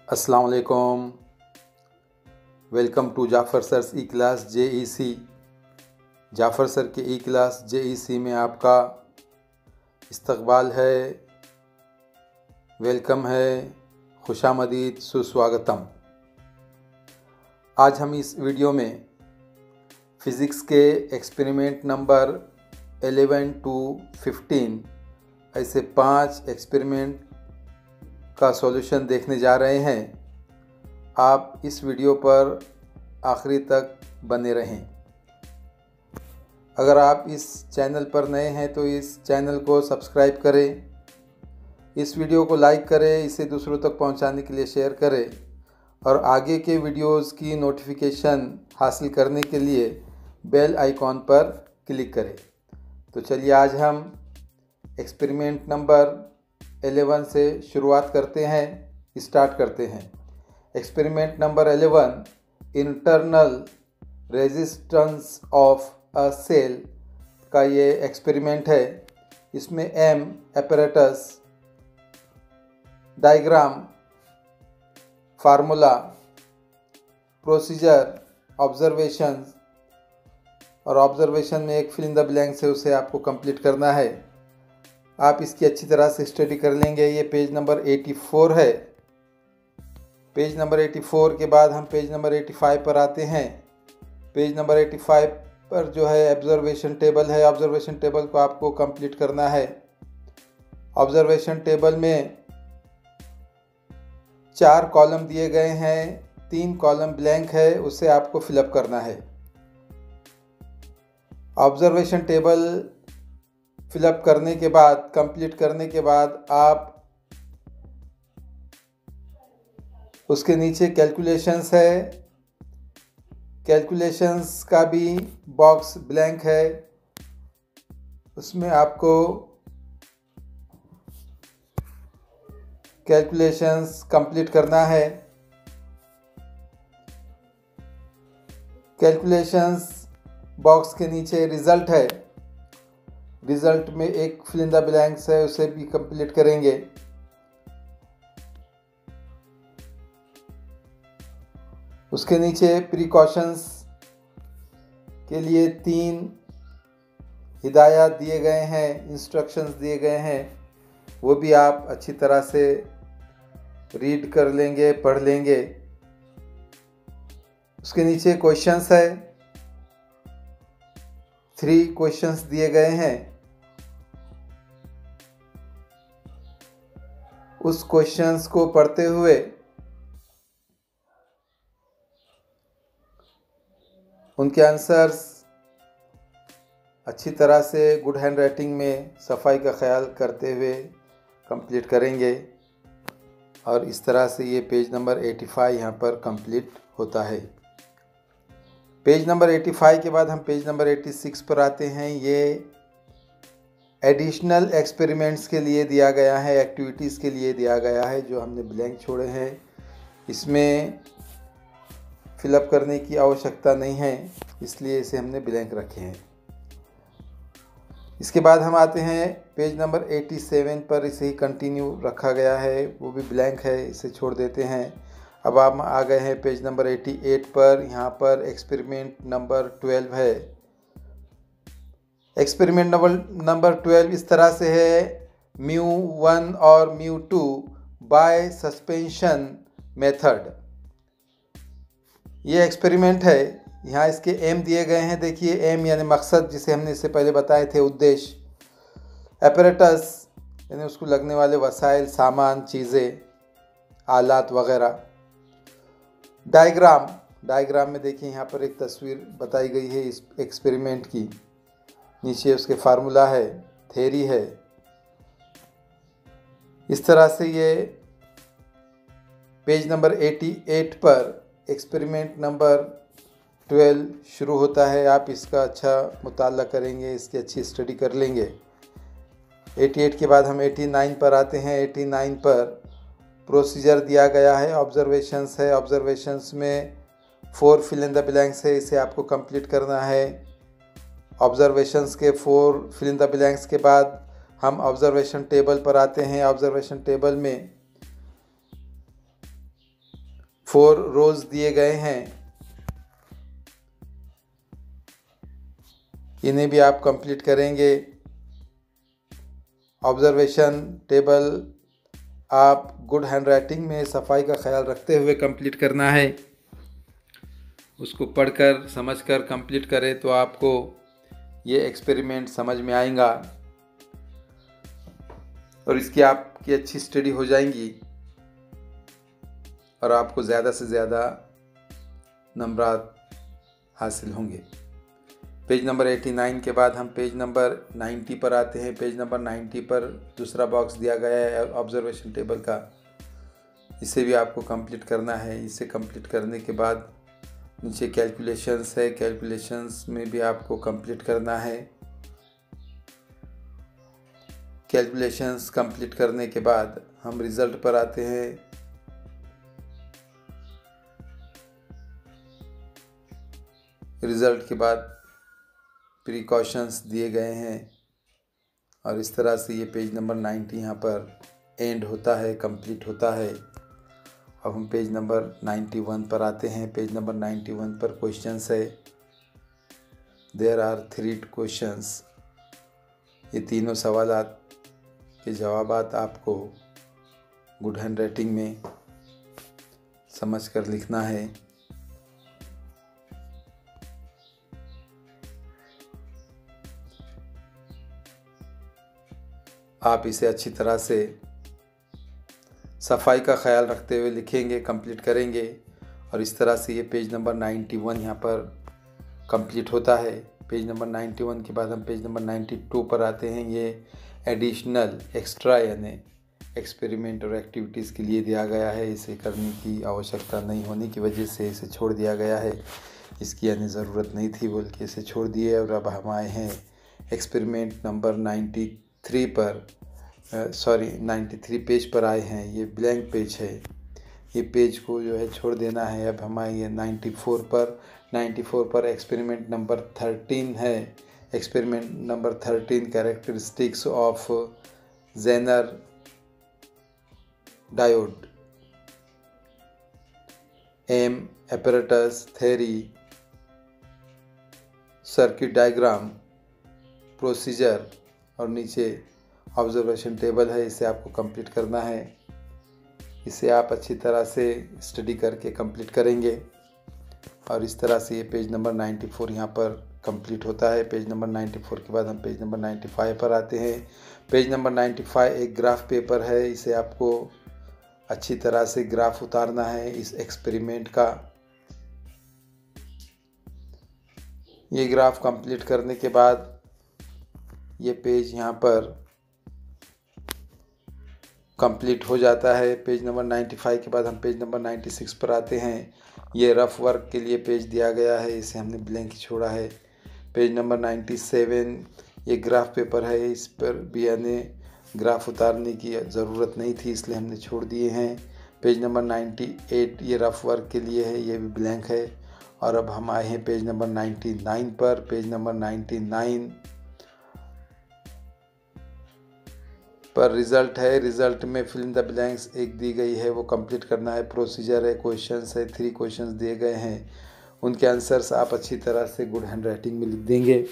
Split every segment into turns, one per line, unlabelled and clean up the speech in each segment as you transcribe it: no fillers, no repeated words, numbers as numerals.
अस्सलाम वालेकुम। Welcome to Jafar sir's e class JEC। Jafar sir के ई क्लास JEC में आपका इस्तकबाल है, वेलकम है, खुशामदीद, सुस्वागतम। आज हम इस वीडियो में फ़िज़िक्स के एक्सपेरिमेंट नंबर 11 to 15 ऐसे 5 एक्सपेरिमेंट का सॉल्यूशन देखने जा रहे हैं। आप इस वीडियो पर आखिरी तक बने रहें। अगर आप इस चैनल पर नए हैं तो इस चैनल को सब्सक्राइब करें, इस वीडियो को लाइक करें, इसे दूसरों तक पहुंचाने के लिए शेयर करें और आगे के वीडियोस की नोटिफिकेशन हासिल करने के लिए बेल आइकॉन पर क्लिक करें। तो चलिए आज हम एक्सपेरिमेंट नंबर 11 से शुरुआत करते हैं, स्टार्ट करते हैं। Experiment number 11, internal resistance of a cell का ये एक्सपेरिमेंट है। इसमें aim apparatus, diagram, formula, procedure, observations और ऑब्जर्वेशन में एक फिल इन द ब्लैंक्स है, उसे आपको कंप्लीट करना है। आप इसकी अच्छी तरह से स्टडी कर लेंगे। ये पेज नंबर 84 है। पेज नंबर 84 के बाद हम पेज नंबर 85 पर आते हैं। पेज नंबर 85 पर जो है ऑब्जर्वेशन टेबल है। ऑब्जर्वेशन टेबल को आपको कंप्लीट करना है। ऑब्जर्वेशन टेबल में 4 कॉलम दिए गए हैं, 3 कॉलम ब्लैंक है, उसे आपको फिलअप करना है। ऑब्जर्वेशन टेबल फिलअप करने के बाद, कंप्लीट करने के बाद आप उसके नीचे कैलकुलेशंस है, कैलकुलेशंस का भी बॉक्स ब्लैंक है, उसमें आपको कैलकुलेशंस कंप्लीट करना है। कैलकुलेशंस बॉक्स के नीचे रिज़ल्ट है, रिज़ल्ट में एक फिल इन द ब्लैंक्स है, उसे भी कंप्लीट करेंगे। उसके नीचे प्रिकॉशंस के लिए 3 हिदायत दिए गए हैं, इंस्ट्रक्शंस दिए गए हैं, वो भी आप अच्छी तरह से रीड कर लेंगे, पढ़ लेंगे। उसके नीचे क्वेश्चंस है, 3 क्वेश्चंस दिए गए हैं। उस क्वेश्चंस को पढ़ते हुए उनके आंसर्स अच्छी तरह से गुड हैंड राइटिंग में सफाई का ख्याल करते हुए कंप्लीट करेंगे। और इस तरह से ये पेज नंबर 85 यहाँ पर कंप्लीट होता है। पेज नंबर 85 के बाद हम पेज नंबर 86 पर आते हैं। ये एडिशनल एक्सपेरिमेंट्स के लिए दिया गया है, एक्टिविटीज़ के लिए दिया गया है, जो हमने ब्लैंक छोड़े हैं। इसमें फिलअप करने की आवश्यकता नहीं है, इसलिए इसे हमने ब्लैंक रखे हैं। इसके बाद हम आते हैं पेज नंबर 87 पर, इसे ही कंटिन्यू रखा गया है, वो भी ब्लैंक है, इसे छोड़ देते हैं। अब हम आ गए हैं पेज नंबर 88 पर। यहाँ पर एक्सपेरिमेंट नंबर 12 है। एक्सपेरिमेंट नंबर 12 इस तरह से है। μ1 और μ2 बाय सस्पेंशन मेथड, ये एक्सपेरिमेंट है। यहाँ इसके एम दिए गए हैं, देखिए एम यानी मकसद, जिसे हमने इससे पहले बताए थे, उद्देश्य। एपरेटस यानी उसको लगने वाले वसाइल, सामान, चीज़ें, आलात वगैरह। डायग्राम, डायग्राम में देखिए यहाँ पर एक तस्वीर बताई गई है इस एक्सपेरिमेंट की। नीचे उसके फार्मूला है, थ्योरी है। इस तरह से ये पेज नंबर 88 पर एक्सपेरिमेंट नंबर 12 शुरू होता है। आप इसका अच्छा मुताला करेंगे, इसकी अच्छी स्टडी कर लेंगे। 88 के बाद हम 89 पर आते हैं। 89 पर प्रोसीजर दिया गया है, ऑब्जर्वेशंस है। ऑब्जर्वेशंस में 4 फिल इन द ब्लैंक्स है, इसे आपको कंप्लीट करना है। ऑब्जर्वेशंस के 4 फिल इन द ब्लैंक्स के बाद हम ऑब्जर्वेशन टेबल पर आते हैं। ऑब्जर्वेशन टेबल में 4 रोज दिए गए हैं, इन्हें भी आप कंप्लीट करेंगे। ऑब्जर्वेशन टेबल आप गुड हैंडराइटिंग में सफाई का ख्याल रखते हुए कंप्लीट करना है। उसको पढ़कर समझकर कंप्लीट करें तो आपको ये एक्सपेरिमेंट समझ में आएगा और इसकी आपकी अच्छी स्टडी हो जाएंगी और आपको ज़्यादा से ज़्यादा नंबरात हासिल होंगे। पेज नंबर 89 के बाद हम पेज नंबर 90 पर आते हैं। पेज नंबर 90 पर दूसरा बॉक्स दिया गया है ऑब्जर्वेशन टेबल का, इसे भी आपको कंप्लीट करना है। इसे कंप्लीट करने के बाद नीचे कैलकुलेशंस है, कैलकुलेशंस में भी आपको कंप्लीट करना है। कैलकुलेशंस कंप्लीट करने के बाद हम रिज़ल्ट पर आते हैं। रिज़ल्ट के बाद प्रिकॉशंस दिए गए हैं और इस तरह से ये पेज नंबर 90 यहाँ पर एंड होता है, कंप्लीट होता है। अब हम पेज नंबर 91 पर आते हैं। पेज नंबर 91 पर क्वेश्चंस है। There are 3 questions. ये तीनों सवालात के जवाबात आपको गुड हैंडराइटिंग में समझ कर लिखना है। आप इसे अच्छी तरह से सफाई का ख्याल रखते हुए लिखेंगे, कंप्लीट करेंगे और इस तरह से ये पेज नंबर 91 यहाँ पर कंप्लीट होता है। पेज नंबर 91 के बाद हम पेज नंबर 92 पर आते हैं। ये एडिशनल एक्स्ट्रा यानी एक्सपेरिमेंट और एक्टिविटीज़ के लिए दिया गया है। इसे करने की आवश्यकता नहीं होने की वजह से इसे छोड़ दिया गया है। इसकी यानी ज़रूरत नहीं थी बोल के इसे छोड़ दिए। और अब हम आए हैं एक्सपेरिमेंट नंबर 93 पर 93 पेज पर आए हैं। ये ब्लैंक पेज है, ये पेज को जो है छोड़ देना है। अब हम आए 94 पर एक्सपेरिमेंट नंबर 13 है। Experiment number 13 characteristics of zener diode, aim apparatus theory, circuit diagram, procedure और नीचे ऑब्जर्वेशन टेबल है। इसे आपको कंप्लीट करना है। इसे आप अच्छी तरह से स्टडी करके कंप्लीट करेंगे और इस तरह से ये पेज नंबर 94 यहाँ पर कंप्लीट होता है। पेज नंबर 94 के बाद हम पेज नंबर 95 पर आते हैं। पेज नंबर 95 एक ग्राफ पेपर है। इसे आपको अच्छी तरह से ग्राफ उतारना है इस एक्सपेरिमेंट का। ये ग्राफ कंप्लीट करने के बाद ये पेज यहाँ पर कंप्लीट हो जाता है। पेज नंबर 95 के बाद हम पेज नंबर 96 पर आते हैं। ये रफ वर्क के लिए पेज दिया गया है, इसे हमने ब्लैंक छोड़ा है। पेज नंबर 97 ये ग्राफ पेपर है। इस पर भी यानी ग्राफ उतारने की ज़रूरत नहीं थी, इसलिए हमने छोड़ दिए हैं। पेज नंबर 98 ये रफ वर्क के लिए है, ये भी ब्लैंक है। और अब हम आए हैं पेज नंबर 99 पर। पेज नंबर 99 पर रिज़ल्ट है। रिज़ल्ट में फिल इन द ब्लैंक्स एक दी गई है, वो कंप्लीट करना है। प्रोसीजर है, क्वेश्चंस है, 3 क्वेश्चंस दिए गए हैं, उनके आंसर्स आप अच्छी तरह से गुड हैंडराइटिंग में लिख देंगे।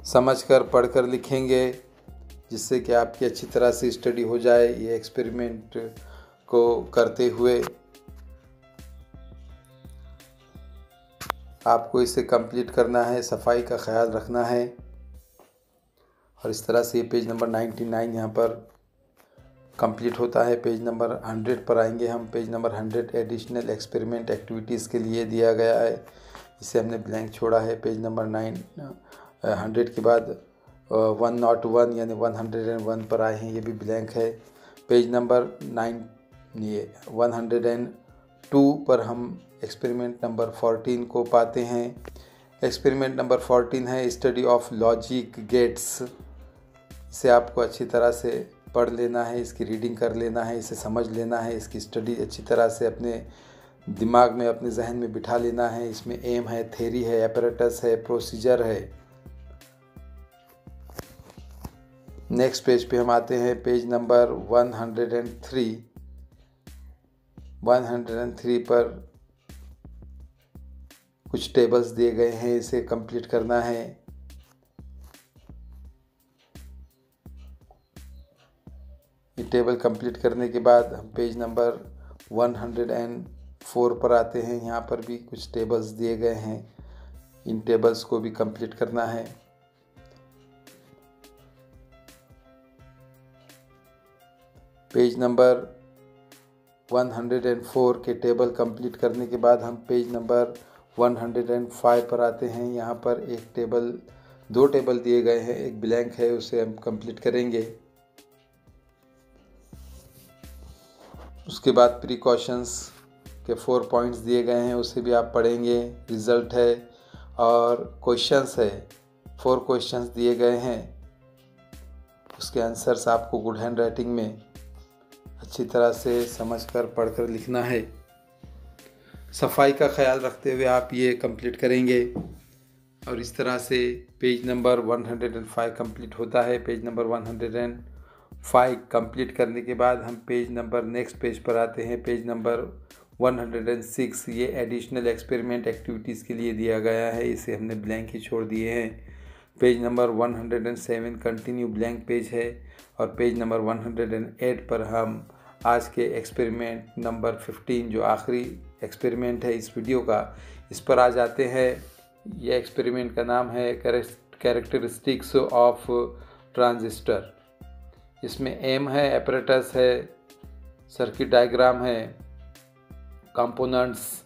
समझकर पढ़कर लिखेंगे जिससे कि आपकी अच्छी तरह से स्टडी हो जाए। ये एक्सपेरिमेंट को करते हुए आपको इसे कंप्लीट करना है, सफाई का ख्याल रखना है। और इस तरह से ये पेज नंबर 99 यहाँ पर कंप्लीट होता है। पेज नंबर 100 पर आएंगे हम। Page number 100 additional experiment activities के लिए दिया गया है, इसे हमने ब्लैंक छोड़ा है। पेज नंबर 100 के बाद 101 यानी 101 पर आए हैं, ये भी ब्लैंक है। पेज नंबर 102 पर हम एक्सपेरिमेंट नंबर 14 को पाते हैं। एक्सपेरिमेंट नंबर 14 है स्टडी ऑफ लॉजिक गेट्स। इसे आपको अच्छी तरह से पढ़ लेना है, इसकी रीडिंग कर लेना है, इसे समझ लेना है, इसकी स्टडी अच्छी तरह से अपने दिमाग में, अपने जहन में बिठा लेना है। इसमें एम है, थ्योरी है, एपरेटस है, प्रोसीजर है। नेक्स्ट पेज पे हम आते हैं, पेज नंबर 103। 103 पर कुछ टेबल्स दिए गए हैं, इसे कंप्लीट करना है। ये टेबल कंप्लीट करने के बाद हम पेज नंबर 104 पर आते हैं। यहाँ पर भी कुछ टेबल्स दिए गए हैं, इन टेबल्स को भी कंप्लीट करना है। पेज नंबर 104 के टेबल कंप्लीट करने के बाद हम पेज नंबर 105 पर आते हैं। यहाँ पर दो टेबल दिए गए हैं, एक ब्लैंक है, उसे हम कंप्लीट करेंगे। उसके बाद प्रिकॉशंस के 4 पॉइंट्स दिए गए हैं, उसे भी आप पढ़ेंगे। रिज़ल्ट है और क्वेश्चंस है, 4 क्वेश्चंस दिए गए हैं, उसके आंसर्स आपको गुड हैंड राइटिंग में अच्छी तरह से समझकर पढ़कर लिखना है। सफाई का ख्याल रखते हुए आप ये कंप्लीट करेंगे और इस तरह से पेज नंबर 105 कंप्लीट होता है। पेज नंबर 105 कंप्लीट करने के बाद हम नेक्स्ट पेज पर आते हैं। पेज नंबर 106 ये एडिशनल एक्सपेरिमेंट एक्टिविटीज़ के लिए दिया गया है, इसे हमने ब्लैंक ही छोड़ दिए हैं। Page number 107 continue blank page है और पेज नंबर 108 पर हम आज के एक्सपेरिमेंट नंबर 15 जो आखिरी एक्सपेरिमेंट है इस वीडियो का, इस पर आ जाते हैं। यह एक्सपेरिमेंट का नाम है कैरेक्टरिस्टिक्स ऑफ ट्रांजिस्टर। इसमें एम है, एपरेटस है, सर्किट डायग्राम है, कंपोनेंट्स,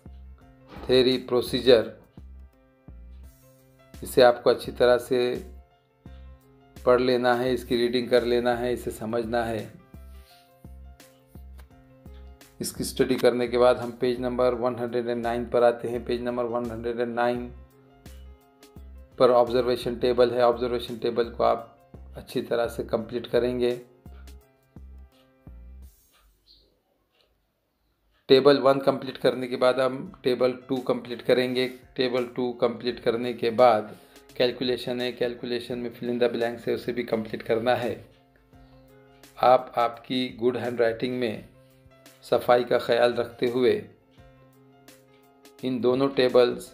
थ्योरी, प्रोसीजर। इसे आपको अच्छी तरह से पढ़ लेना है, इसकी रीडिंग कर लेना है, इसे समझना है। इसकी स्टडी करने के बाद हम पेज नंबर 109 पर आते हैं। पेज नंबर 109 पर ऑब्जर्वेशन टेबल है। ऑब्जर्वेशन टेबल को आप अच्छी तरह से कंप्लीट करेंगे। टेबल 1 कंप्लीट करने के बाद हम टेबल 2 कंप्लीट करेंगे। टेबल 2 कंप्लीट करने के बाद कैलकुलेशन है, कैलकुलेशन में फिल इन द ब्लैंक्स है, उसे भी कंप्लीट करना है। आप आपकी गुड हैंड राइटिंग में सफाई का ख्याल रखते हुए इन दोनों टेबल्स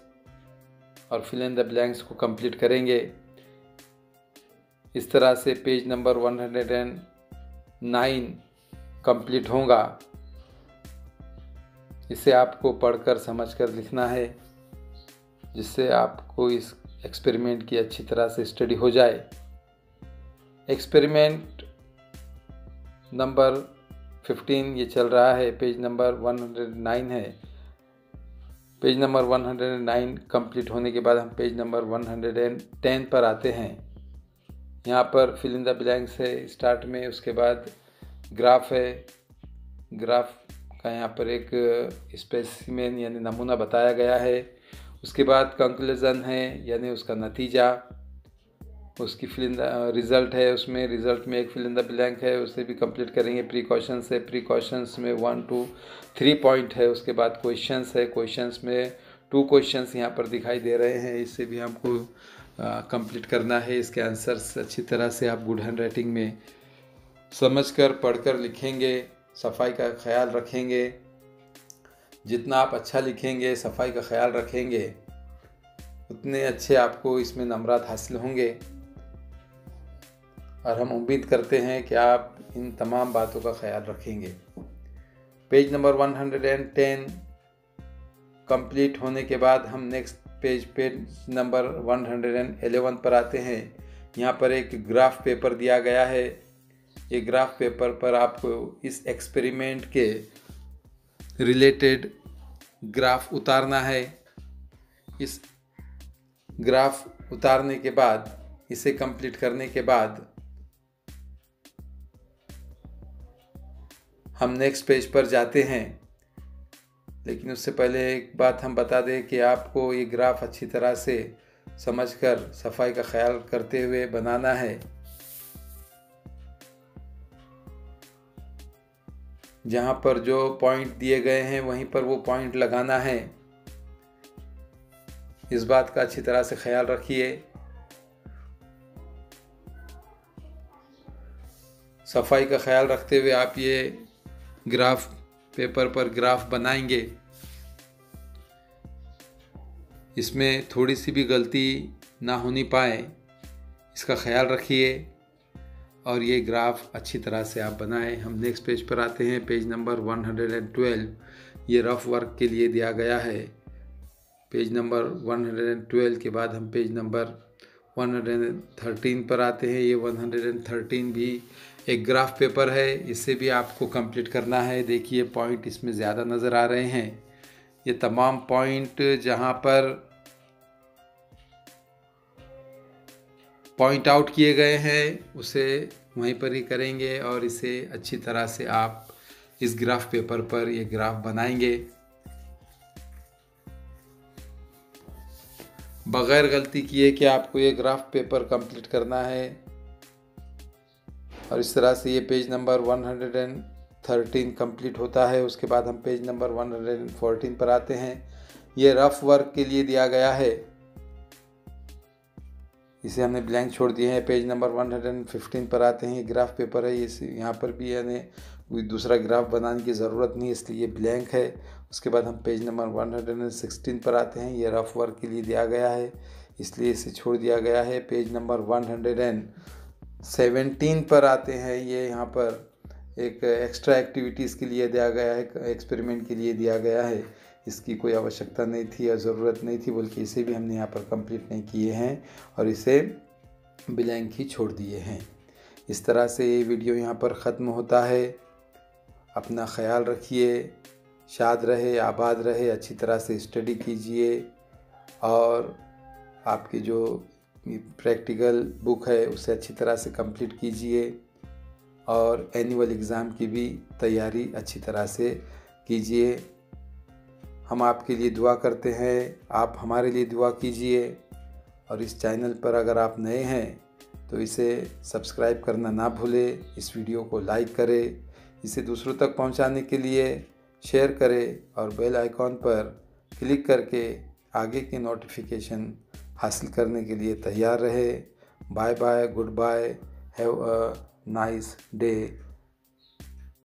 और फिल इन द ब्लैंक्स को कंप्लीट करेंगे। इस तरह से पेज नंबर 109 कंप्लीट होगा। इसे आपको पढ़कर समझकर लिखना है, जिससे आपको इस एक्सपेरिमेंट की अच्छी तरह से स्टडी हो जाए। एक्सपेरिमेंट नंबर 15 ये चल रहा है, पेज नंबर 109 है। पेज नंबर 109 कंप्लीट होने के बाद हम पेज नंबर 110 पर आते हैं। यहाँ पर फिल इन द ब्लैंक्स है स्टार्ट में, उसके बाद ग्राफ है। ग्राफ का यहाँ पर एक स्पेसिमेन यानी नमूना बताया गया है। उसके बाद कंक्लूजन है यानी उसका नतीजा, उसकी फिल इन द रिज़ल्ट है, उसमें रिज़ल्ट में एक फिल इन द ब्लैंक है, उसे भी कंप्लीट करेंगे। प्रिकॉशंस है, प्रिकॉशंस में 1 2 3 पॉइंट है। उसके बाद क्वेश्चंस है, क्वेश्चंस में 2 क्वेश्चंस यहाँ पर दिखाई दे रहे हैं, इससे भी हमको कंप्लीट करना है। इसके आंसर्स अच्छी तरह से आप गुड हैंड राइटिंग में समझकर पढ़कर लिखेंगे, सफाई का ख्याल रखेंगे। जितना आप अच्छा लिखेंगे, सफाई का ख्याल रखेंगे, उतने अच्छे आपको इसमें नंबरात हासिल होंगे। और हम उम्मीद करते हैं कि आप इन तमाम बातों का ख्याल रखेंगे। पेज नंबर 110 कंप्लीट होने के बाद हम नेक्स्ट पेज नंबर 111 पर आते हैं। यहाँ पर एक ग्राफ पेपर दिया गया है। ये ग्राफ पेपर पर आपको इस एक्सपेरिमेंट के रिलेटेड ग्राफ उतारना है। इस ग्राफ उतारने के बाद, इसे कंप्लीट करने के बाद हम नेक्स्ट पेज पर जाते हैं। लेकिन उससे पहले एक बात हम बता दें कि आपको ये ग्राफ अच्छी तरह से समझकर सफाई का ख्याल करते हुए बनाना है। जहाँ पर जो पॉइंट दिए गए हैं वहीं पर वो पॉइंट लगाना है। इस बात का अच्छी तरह से ख्याल रखिए। सफाई का ख्याल रखते हुए आप ये ग्राफ पेपर पर ग्राफ बनाएंगे। इसमें थोड़ी सी भी गलती ना होनी पाए, इसका ख्याल रखिए और ये ग्राफ अच्छी तरह से आप बनाएं। हम नेक्स्ट पेज पर आते हैं, पेज नंबर 112। ये रफ वर्क के लिए दिया गया है। पेज नंबर 112 के बाद हम पेज नंबर 113 पर आते हैं। ये 113 भी एक ग्राफ पेपर है, इसे भी आपको कंप्लीट करना है। देखिए पॉइंट इसमें ज़्यादा नज़र आ रहे हैं। ये तमाम पॉइंट जहाँ पर पॉइंट आउट किए गए हैं उसे वहीं पर ही करेंगे और इसे अच्छी तरह से आप इस ग्राफ पेपर पर ये ग्राफ बनाएंगे। बगैर गलती किए कि आपको ये ग्राफ पेपर कंप्लीट करना है। और इस तरह से ये पेज नंबर 113 कंप्लीट होता है। उसके बाद हम पेज नंबर 114 पर आते हैं। ये रफ वर्क के लिए दिया गया है, इसे हमने ब्लैंक छोड़ दिए हैं। पेज नंबर 115 पर आते हैं। ये ग्राफ पेपर है, इस यहाँ पर भी यानी कोई दूसरा ग्राफ बनाने की ज़रूरत नहीं, इसलिए ब्लैंक है। उसके बाद हम पेज नंबर 116 पर आते हैं। ये रफ वर्क के लिए दिया गया है, इसलिए इसे छोड़ दिया गया है। पेज नंबर 117 पर आते हैं। ये यहाँ पर एक एक्स्ट्रा एक्टिविटीज़ के लिए दिया गया है, एक्सपेरिमेंट के लिए दिया गया है। इसकी कोई आवश्यकता नहीं थी या ज़रूरत नहीं थी, बल्कि इसे भी हमने यहाँ पर कंप्लीट नहीं किए हैं और इसे ब्लैंक ही छोड़ दिए हैं। इस तरह से ये वीडियो यहाँ पर ख़त्म होता है। अपना ख्याल रखिए, शाद रहे, आबाद रहे, अच्छी तरह से स्टडी कीजिए और आपकी जो प्रैक्टिकल बुक है उसे अच्छी तरह से कंप्लीट कीजिए और एनुअल एग्ज़ाम की भी तैयारी अच्छी तरह से कीजिए। हम आपके लिए दुआ करते हैं, आप हमारे लिए दुआ कीजिए। और इस चैनल पर अगर आप नए हैं तो इसे सब्सक्राइब करना ना भूलें। इस वीडियो को लाइक करें, इसे दूसरों तक पहुंचाने के लिए शेयर करें और बेल आइकॉन पर क्लिक करके आगे की नोटिफिकेशन हासिल करने के लिए तैयार रहे। Bye bye, goodbye, have a nice day.